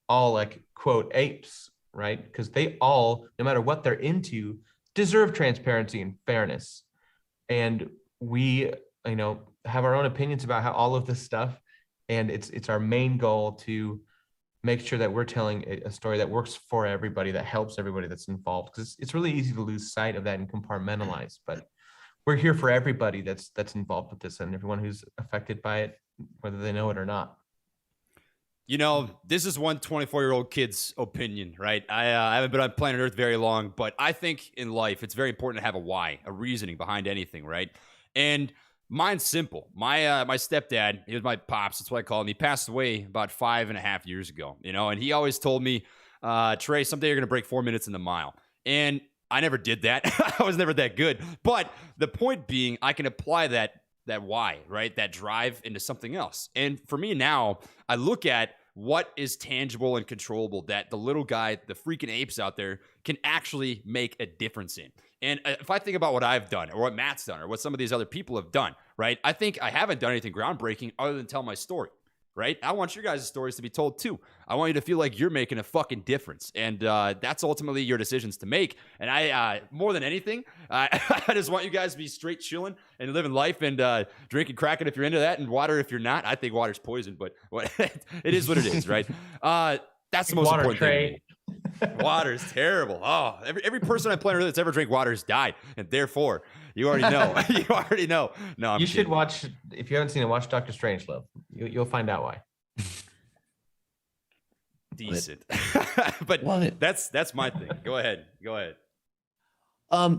all like quote apes, right? Because they all, no matter what they're into, deserve transparency and fairness. And we, have our own opinions about how all of this stuff, and it's our main goal to make sure that we're telling a story that works for everybody, that helps everybody that's involved. Because it's really easy to lose sight of that and compartmentalize. But we're here for everybody that's involved with this and everyone who's affected by it, whether they know it or not. You know, this is one 24-year-old kid's opinion, right? I haven't been on planet Earth very long, but I think in life it's very important to have a why, a reasoning behind anything, right? And mine's simple. My stepdad, he was my pops, that's what I call him. He passed away about 5.5 years ago, you know, and he always told me, Trey, someday you're going to break 4 minutes in the mile. And I never did that. I was never that good. But the point being, I can apply that why, right? That drive into something else. And for me now, I look at what is tangible and controllable that the little guy, the freaking apes out there can actually make a difference in. And if I think about what I've done or what Matt's done or what some of these other people have done, right? I think I haven't done anything groundbreaking other than tell my story, right? I want your guys' stories to be told too. I want you to feel like you're making a fucking difference. And that's ultimately your decisions to make. And I, more than anything, I just want you guys to be straight chilling and living life and drinking Kraken if you're into that and water if you're not. I think water's poison, but it is what it is, right? That's the most important thing. Water's terrible. Oh, every person on planet Earth that's ever drank water has died. And therefore, you already know. You already know. No, I'm You kidding. should watch, if you haven't seen it, watch Dr. Strangelove. You'll find out why. Decent. But that's my thing. Go ahead.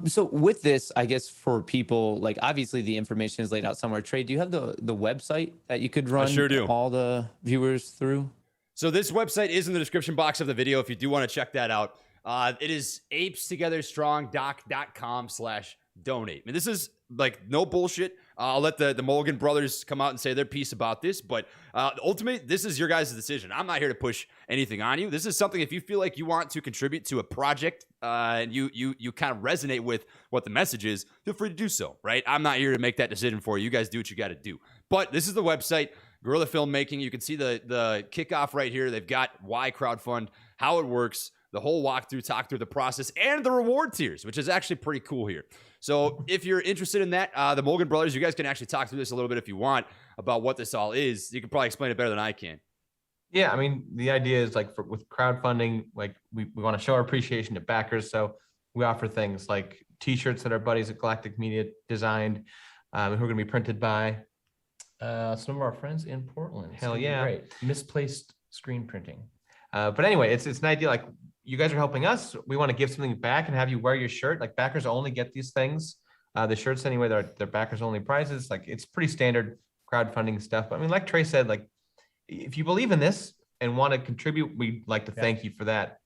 So with this, I guess for people, like obviously the information is laid out somewhere. Trey, do you have the website that you could run sure do. all the viewers through? So this website is in the description box of the video if you do want to check that out. It is ApesTogetherStrongDoc.com/donate. And this is like no bullshit. I'll let the Mulligan brothers come out and say their piece about this, but ultimately, this is your guys' decision. I'm not here to push anything on you. This is something if you feel like you want to contribute to a project and you kind of resonate with what the message is, feel free to do so, right? I'm not here to make that decision for you. You guys do what you got to do. But this is the website, Guerrilla Filmmaking. You can see the kickoff right here. They've got why crowdfund, how it works, the whole walkthrough, talk through the process, and the reward tiers, which is actually pretty cool here. So if you're interested in that, the Mulligan brothers, you guys can actually talk through this a little bit if you want about what this all is. You can probably explain it better than I can. Yeah, I mean, the idea is like with crowdfunding, like we want to show our appreciation to backers. So we offer things like t-shirts that our buddies at Galactic Media designed, who are going to be printed by Some of our friends in Portland. It's Hell gonna be yeah. Great. Misplaced screen printing. But anyway, it's an idea like you guys are helping us. We want to give something back and have you wear your shirt. Like backers only get these things. The shirts anyway, they're backers only prizes. Like it's pretty standard crowdfunding stuff. But I mean, like Trey said, like if you believe in this and want to contribute, we'd like to thank you for that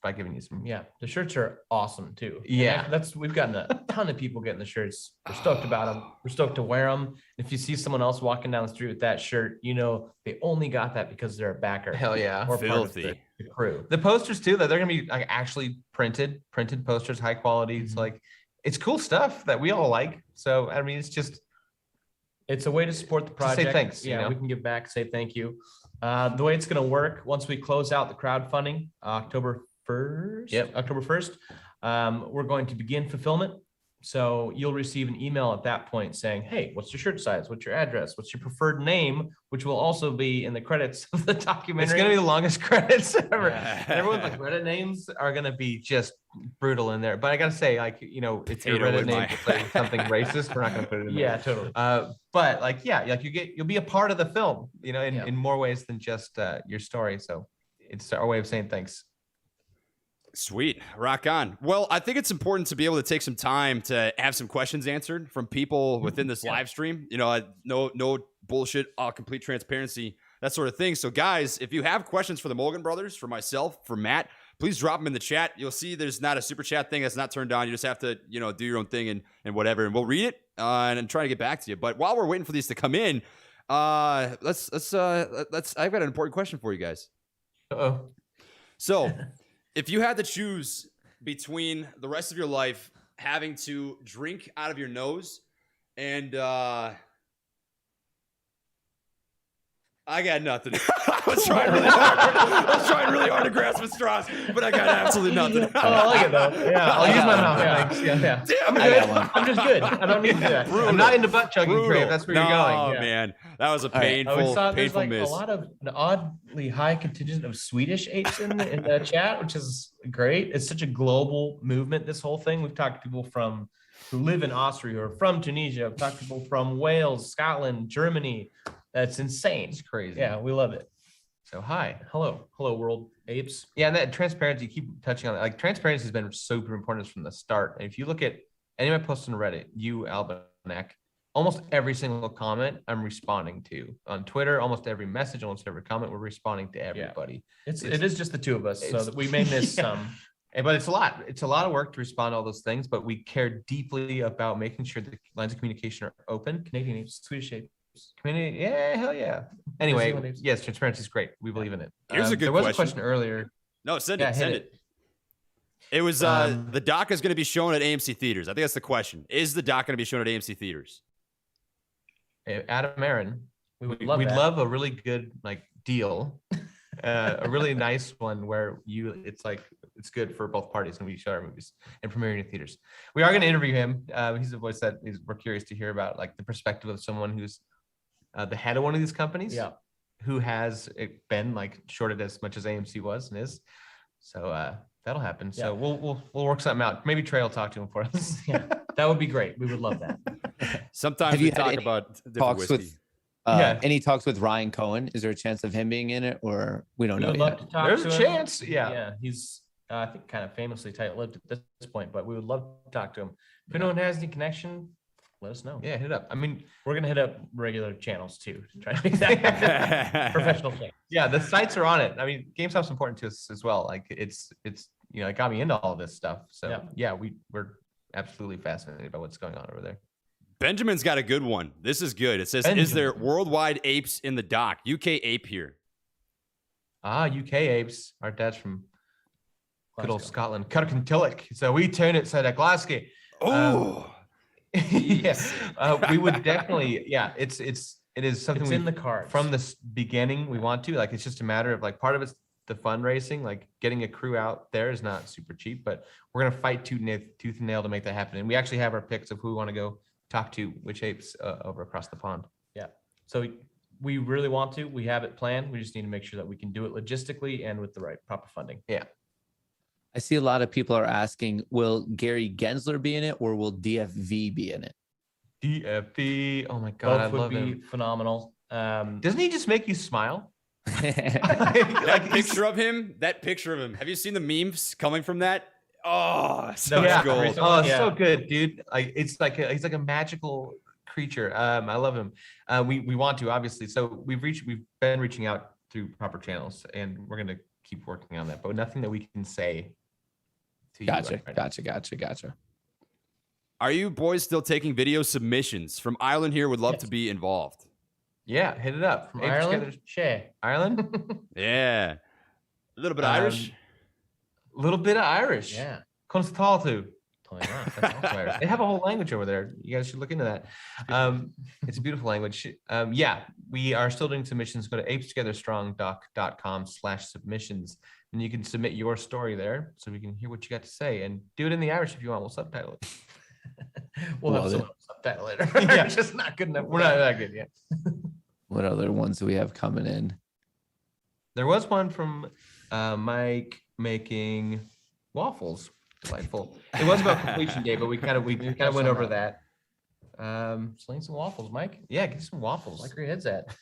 by giving you some. Yeah, the shirts are awesome too. Yeah. And we've gotten a ton of people getting the shirts. We're stoked about them. We're stoked to wear them. If you see someone else walking down the street with that shirt, you know they only got that because they're a backer. Hell yeah. Or part of Filthy. the crew. The posters too, that they're gonna be like actually printed posters, high quality. It's like it's cool stuff that we all like. So I mean, It's a way to support the To project. say thanks, Yeah, you know? we can give back, say thank you. The way it's going to work, once we close out the crowdfunding, October 1st. Yep. October 1st, we're going to begin fulfillment. So you'll receive an email at that point saying, hey, what's your shirt size? What's your address? What's your preferred name? Which will also be in the credits of the documentary. it's gonna be the longest credits ever. Yeah. Everyone's like Reddit names are gonna be just brutal in there. But I gotta say, like, you know, it's a Potato Reddit in name my- to say something racist. We're not gonna put it in there. Yeah, totally. But like, yeah, like you'll be a part of the film, you know, Yeah. in more ways than just your story. So it's our way of saying thanks. Sweet. Rock on. Well, I think it's important to be able to take some time to have some questions answered from people within this live stream. You know, no bullshit, all complete transparency, that sort of thing. So guys, if you have questions for the Mulligan brothers, for myself, for Matt, please drop them in the chat. You'll see there's not a super chat thing that's not turned on. You just have to, you know, do your own thing and whatever, and we'll read it and try to get back to you. But while we're waiting for these to come in, let's I've got an important question for you guys. Uh-oh. So if you had to choose between the rest of your life having to drink out of your nose and I got nothing. I was trying really hard to grasp at straws, but I got absolutely nothing. Oh, I like it though. Yeah, I'll use my mouth. Yeah. Thanks. Yeah. Damn I'm it. good. I'm just good. I don't need to do that. I'm not into butt chugging, Trey, if that's where you're going. Oh, Yeah. man. That was a I painful, saw there's painful like miss. a lot of an oddly high contingent of Swedish apes in the chat, which is great. It's such a global movement, this whole thing. We've talked to people who live in Austria or from Tunisia. We've talked to people from Wales, Scotland, Germany. That's insane. It's crazy. Yeah, we love it. So hi. Hello world apes. Yeah, and that transparency, you keep touching on it. Like transparency has been super important from the start. And if you look at any of my posts on Reddit, you, Albanek, almost every single comment I'm responding to. On Twitter, almost every message, almost every comment, we're responding to everybody. It is just the two of us, so that we may miss some. But it's a lot. It's a lot of work to respond to all those things, but we care deeply about making sure the lines of communication are open. Canadian apes, Swedish apes. Community, yeah, hell yeah. Anyway, New Zealand apes. yes, transparency is great. We believe in it. Here's a good there was question. a question earlier. No, send Yeah, it. hit Send it. it. It was the doc is going to be shown at AMC theaters. I think that's the question. Is the doc going to be shown at AMC theaters? Adam Aaron, we'd love a really good like deal, a really nice one where it's good for both parties when we show our movies and premiering in theaters. We are going to interview him. He's a voice that we're curious to hear about, like the perspective of someone who's the head of one of these companies, who has been like shorted as much as AMC was and is. So that'll happen. So we'll work something out. Maybe Trey will talk to him for us. Yeah, that would be great. We would love that. Sometimes Have we you had talk any about different talks whiskey. with any talks with Ryan Cohen? Is there a chance of him being in it, or we don't We know would love yet? to talk There's to a him. chance, yeah. Yeah, he's I think kind of famously tight-lipped at this point, but we would love to talk to him. If anyone has any connection, let us know. Yeah, hit it up. I mean, we're gonna hit up regular channels too to try to make that happen. Professional channels. Yeah, the sites are on it. I mean, GameStop's important to us as well. Like it's it got me into all this stuff. So yeah, we're absolutely fascinated by what's going on over there. Benjamin's got a good one. This is good. It says, "Is there worldwide apes in the doc?" UK ape here. UK apes. Our dad's from good old Scotland, Kirkintilloch. So we turn it to Glasgow. Oh, we would definitely. Yeah, it is something It's in the cards. from the beginning. We want to like. It's just a matter of like part of it's the fundraising. Like getting a crew out there is not super cheap, but we're gonna fight tooth and nail to make that happen. And we actually have our picks of who we want to go talk to, which apes over across the pond. Yeah. So we really want to. We have it planned. We just need to make sure that we can do it logistically and with the right proper funding. Yeah. I see a lot of people are asking, will Gary Gensler be in it, or will DFV be in it? DFV. Oh my God, Both I would love be him. phenomenal. Doesn't he just make you smile? That picture of him. Have you seen the memes coming from that? Oh, so gold. Oh, so good, dude. Like it's like he's like a magical creature. I love him. We want to obviously. So we've been reaching out through proper channels, and we're gonna keep working on that. But nothing that we can say to you. Gotcha. Are you boys still taking video submissions? From Ireland here, would love to be involved. Yeah, hit it up. From Ireland? Sure. Ireland? Yeah. A little bit Irish. A little bit of Irish. Yeah. Constatu. They have a whole language over there. You guys should look into that. It's a beautiful language. Yeah, we are still doing submissions. Go to ApesTogetherStrongDoc.com/submissions, and you can submit your story there so we can hear what you got to say, and do it in the Irish if you want. We'll subtitle it. We'll have some subtitle later. Yeah. It's just not good enough. We're not that good yet. What other ones do we have coming in? There was one from Mike making waffles. Delightful. It was about completion day, but we kind of went over that. Sling some waffles, Mike. Yeah, get some waffles. Like where your head's at.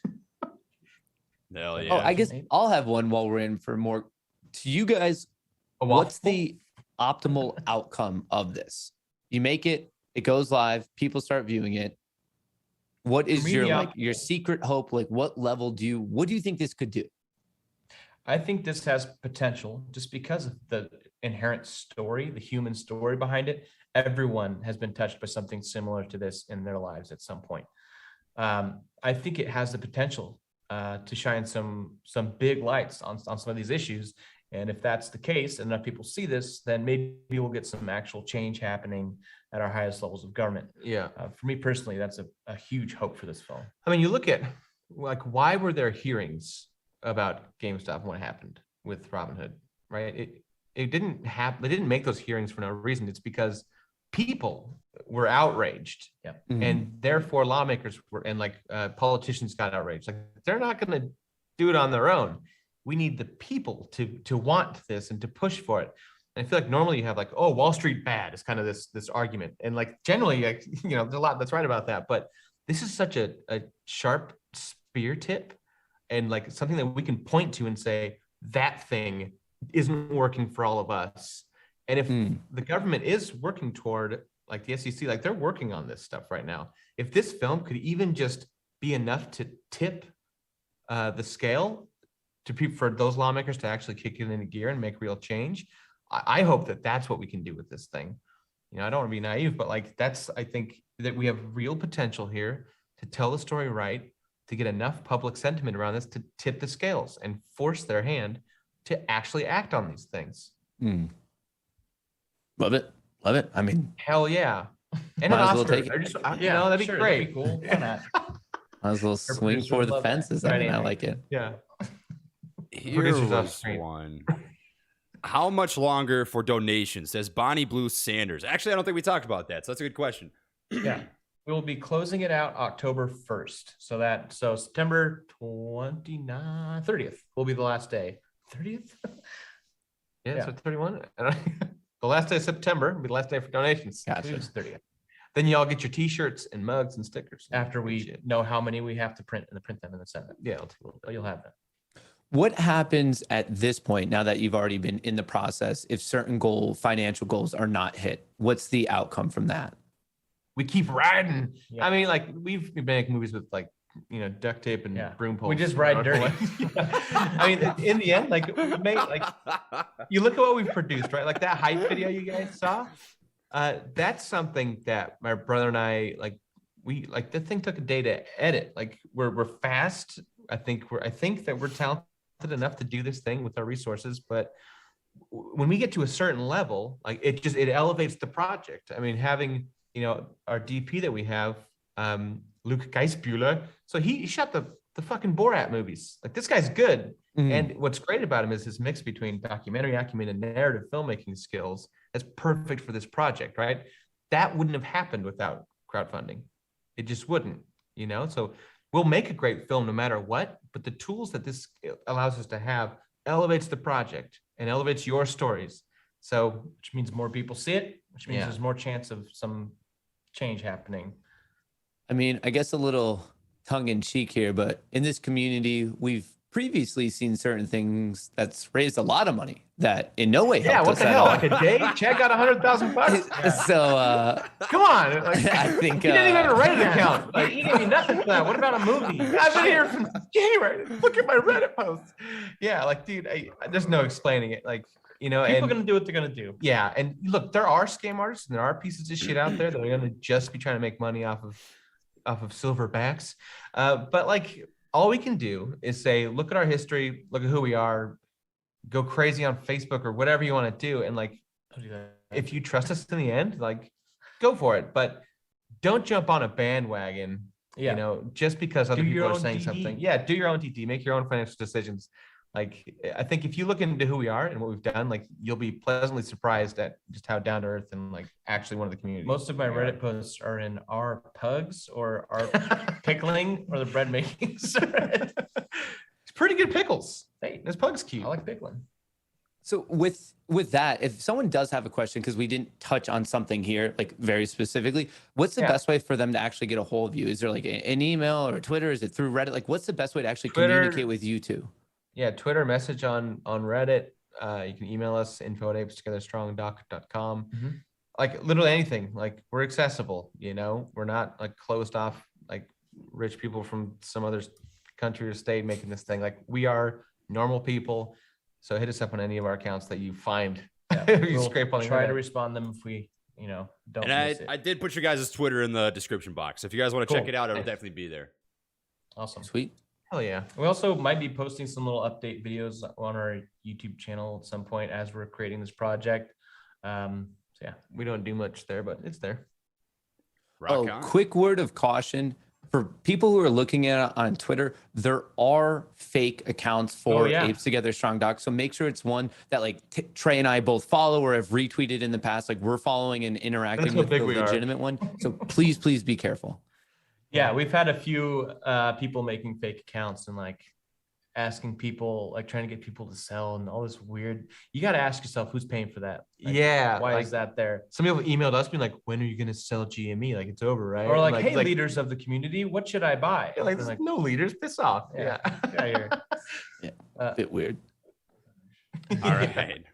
Hell yeah. Oh, I guess I'll have one while we're in for more. To you guys, what's the optimal outcome of this? You make it, it goes live, people start viewing it. What is your secret hope? Like what do you think this could do? I think this has potential just because of the inherent story, the human story behind it. Everyone has been touched by something similar to this in their lives at some point. I think it has the potential to shine some big lights on some of these issues. And if that's the case, and enough people see this, then maybe we'll get some actual change happening at our highest levels of government. Yeah. For me personally, that's a huge hope for this film. I mean, you look at like why were there hearings about GameStop and what happened with Robinhood, right? It didn't happen. They didn't make those hearings for no reason. It's because people were outraged, and therefore lawmakers were and politicians got outraged. Like they're not going to do it on their own. We need the people to want this and to push for it. And I feel like normally you have like, oh, Wall Street bad is kind of this argument, and like generally, there's a lot that's right about that. But this is such a sharp spear tip and like something that we can point to and say that thing isn't working for all of us. And if the government is working toward, like the SEC, like they're working on this stuff right now. If this film could even just be enough to tip the scale to people, for those lawmakers to actually kick it into gear and make real change, I hope that that's what we can do with this thing. You know, I don't want to be naive, but like I think that we have real potential here to tell the story right, to get enough public sentiment around this to tip the scales and force their hand to actually act on these things. Love it. Love it. I mean, hell yeah. And an might as well Oscar. take it. Or just, you know, that'd be great. That'd be cool. Why not? Might as well swing for the fences. I mean, I like it. Yeah. Here was one. How much longer for donations? Says Bonnie Blue Sanders. Actually, I don't think we talked about that, so that's a good question. Yeah. We will be closing it out October 1st. So September 29th, 30th will be the last day. 30th? Yeah, so 31. The last day of September will be the last day for donations. Gotcha. It's 30th. Then you all get your t-shirts and mugs and stickers. After we know how many we have to print and print them in the Senate. Yeah, you'll have that. What happens at this point, now that you've already been in the process, if certain financial goals are not hit? What's the outcome from that? We keep riding. Yeah. I mean, like we've been making movies with like, you know, duct tape and broom poles. We just ride dirty. I mean, in the end, like you look at what we've produced, right? Like that hype video you guys saw. That's something that my brother and I the thing took a day to edit. Like we're fast. I think that we're talented enough to do this thing with our resources, but when we get to a certain level, like it elevates the project. I mean, having, you know, our DP that we have, Luke Geisbuehler, so he shot the fucking Borat movies. Like this guy's good. And what's great about him is his mix between documentary acumen and narrative filmmaking skills. That's perfect for this project, right? That wouldn't have happened without crowdfunding. It just wouldn't, you know? So we'll make a great film no matter what, but the tools that this allows us to have elevates the project and elevates your stories. So, which means more people see it, which means there's more chance of some change happening. I mean, I guess a little tongue in cheek here, but in this community, we've previously seen certain things that's raised a lot of money that in no way helped what us the at hell? all. Like a day? Chad got $100,000. So come on. Like, I think you didn't even have a Reddit account. Like, you gave me nothing for that. What about a movie? I've been here from January. Look at my Reddit posts. Yeah, like, dude, there's no explaining it. Like, you know, people are gonna do what they're gonna do. Yeah, and look, there are scam artists and there are pieces of shit out there that are gonna just be trying to make money off of silverbacks. But like, all we can do is say, look at our history, look at who we are, go crazy on Facebook or whatever you want to do. And like, if you trust us in the end, like, go for it. But don't jump on a bandwagon, you know, just because other people are saying something. Yeah, do your own DD, make your own financial decisions. Like, I think if you look into who we are and what we've done, like, you'll be pleasantly surprised at just how down to earth and like actually one of the community. Most of my Reddit posts are in our pugs or our pickling or the bread making. It's pretty good pickles. Hey, this pug's cute. I like pickling. So with that, if someone does have a question, because we didn't touch on something here, like very specifically, what's the best way for them to actually get a hold of you? Is there like an email or Twitter? Is it through Reddit? Like, what's the best way to actually communicate with you two? Yeah, Twitter, message on Reddit. You can email us, info@ApesTogetherStrongDoc.com. Like literally anything. Like, we're accessible, you know? We're not like closed off, like rich people from some other country or state making this thing. Like, we are normal people. So hit us up on any of our accounts that you find. We'll scrape on try to respond them if we, you know, don't miss it. I did put your guys' Twitter in the description box. If you guys want to check it out, it'll definitely be there. Awesome. Sweet. Hell yeah. We also might be posting some little update videos on our YouTube channel at some point as we're creating this project. So yeah, we don't do much there, but it's there. Rock on. Quick word of caution for people who are looking at it on Twitter, there are fake accounts for Apes Together Strong Doc. So make sure it's one that like Trey and I both follow or have retweeted in the past. Like, we're following and interacting with the legitimate one. So please be careful. Yeah, we've had a few people making fake accounts and like asking people, like trying to get people to sell and all this weird. You got to ask yourself who's paying for that. Like, Yeah, why like, is that there? Some people emailed us being like, "When are you gonna sell GME? Like it's over, right?" Or like, And hey, like, leaders of the community, what should I buy? yeah, like, And like, no leaders, piss off. Yeah. get out of here. Yeah, bit weird. All right.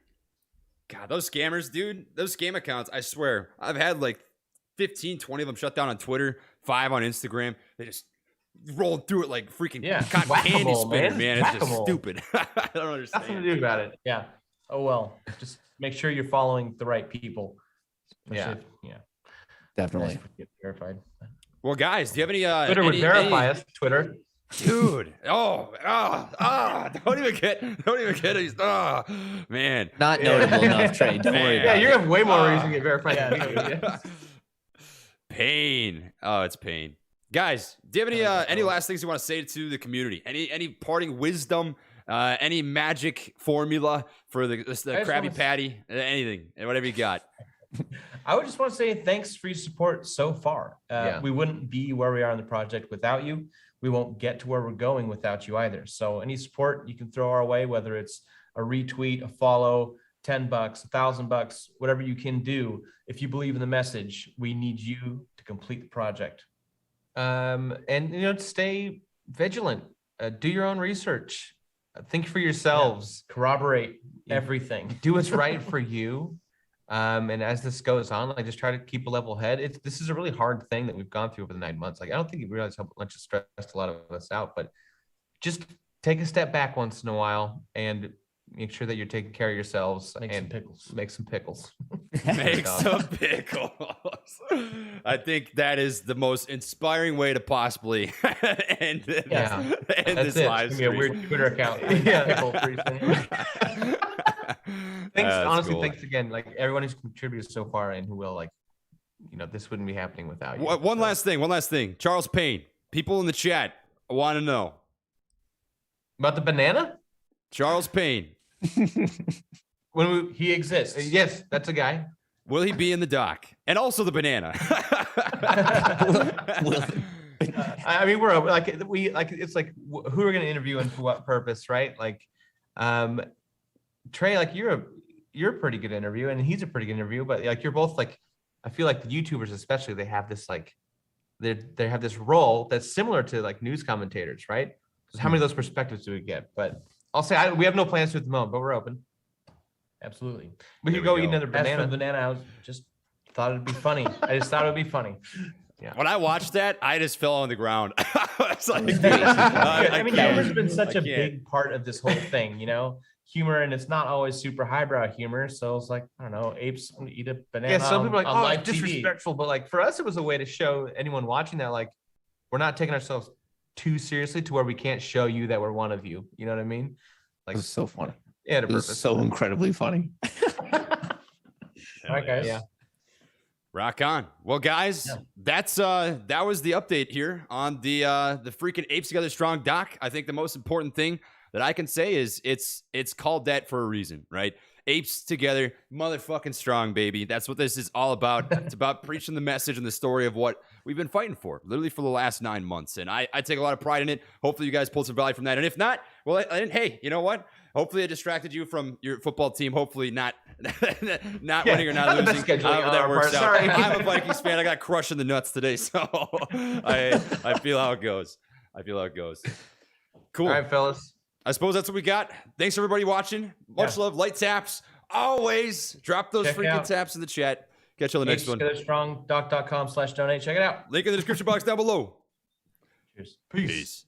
God, those scammers, dude, those scam accounts, I swear, I've had like 15, 20 of them shut down on Twitter, 5 on Instagram. They just rolled through it like freaking cotton candy Whack-a-mole, spinner, man. It's just Whack-a-mole. stupid. I don't understand. Nothing to do about it. Yeah. Oh well. Just make sure you're following the right people. Yeah. Yeah. Definitely. Get verified. Well, guys, do you have any Twitter would verify us. Twitter. Dude, don't even get these. Oh, man, Not notable enough, Trey. Don't worry Yeah, about you're it. gonna have way more reason to get verified. Yeah. Pain. Oh, it's pain. Guys, do you have any last things you want to say to the community? Any parting wisdom? Any magic formula for the Krabby Patty? Anything, whatever you got. I would just want to say thanks for your support so far. Yeah. We wouldn't be where we are in the project without you. We won't get to where we're going without you either. So any support you can throw our way, whether it's a retweet, a follow, $10, $1,000, whatever you can do. If you believe in the message, we need you to complete the project. And stay vigilant. Do your own research. Think for yourselves. Corroborate everything. Do what's right for you. And as this goes on, like just try to keep a level head. This is a really hard thing that we've gone through over the 9 months. Like I don't think you realize how much it stressed a lot of us out, but just take a step back once in a while and make sure that you're taking care of yourselves. Make some pickles. Make some pickles. Make some pickles. I think that is the most inspiring way to possibly end this live It's gonna be a stream. weird Twitter account. Yeah. Pickle pretty soon. Thanks, That's honestly, cool. thanks again. Like everyone who's contributed so far and who will, this wouldn't be happening without you. One last thing. Charles Payne, people in the chat want to know About the banana? Charles Payne, He exists. Yes, that's a guy. will he be in the doc? And also the banana. I mean, we're like it's like who are we gonna interview and for what purpose, right? Like, Trey, like you're a pretty good interview, and he's a pretty good interview, but like you're both like, I feel like the YouTubers especially, they have this like, they have this role that's similar to like news commentators, right? So how many of those perspectives do we get? But I'll say we have no plans to at the moment, but we're open. Absolutely. We could go eat another As for banana. the banana, I just thought it'd be funny. I just thought it would be funny. When I watched that, I just fell on the ground. It's like, I mean, can't. humor's been such I a can't. big part of this whole thing, humor, and it's not always super highbrow humor. So it's like, I don't know, apes eat a banana. Yeah, some people are like, on oh, live it's TV. disrespectful, but like for us, it was a way to show anyone watching that like we're not taking ourselves too seriously to where we can't show you that we're one of you. You know what I mean? Like It was so funny. Yeah, It was so incredibly funny. All right, guys. Yeah. Rock on. Well, guys, that was the update here on the freaking Apes Together Strong doc. I think the most important thing that I can say is it's called that for a reason, right? Apes Together, motherfucking strong, baby. That's what this is all about. It's about preaching the message and the story of what we've been fighting for, literally for the last 9 months. And I take a lot of pride in it. Hopefully you guys pulled some value from that. And if not, well, hey, you know what? Hopefully I distracted you from your football team. Hopefully not winning or not losing. That works out. Sorry. I'm a Vikings fan. I got crushed in the nuts today, so I feel how it goes. Cool. All right, fellas. I suppose that's what we got. Thanks everybody watching. Much love. Light taps. Always drop those Check it freaking Mm-hmm. out. taps in the chat. Catch you on the next one. ApesTogetherStrongDoc.com/donate. Check it out. Link in the description box down below. Cheers. Peace.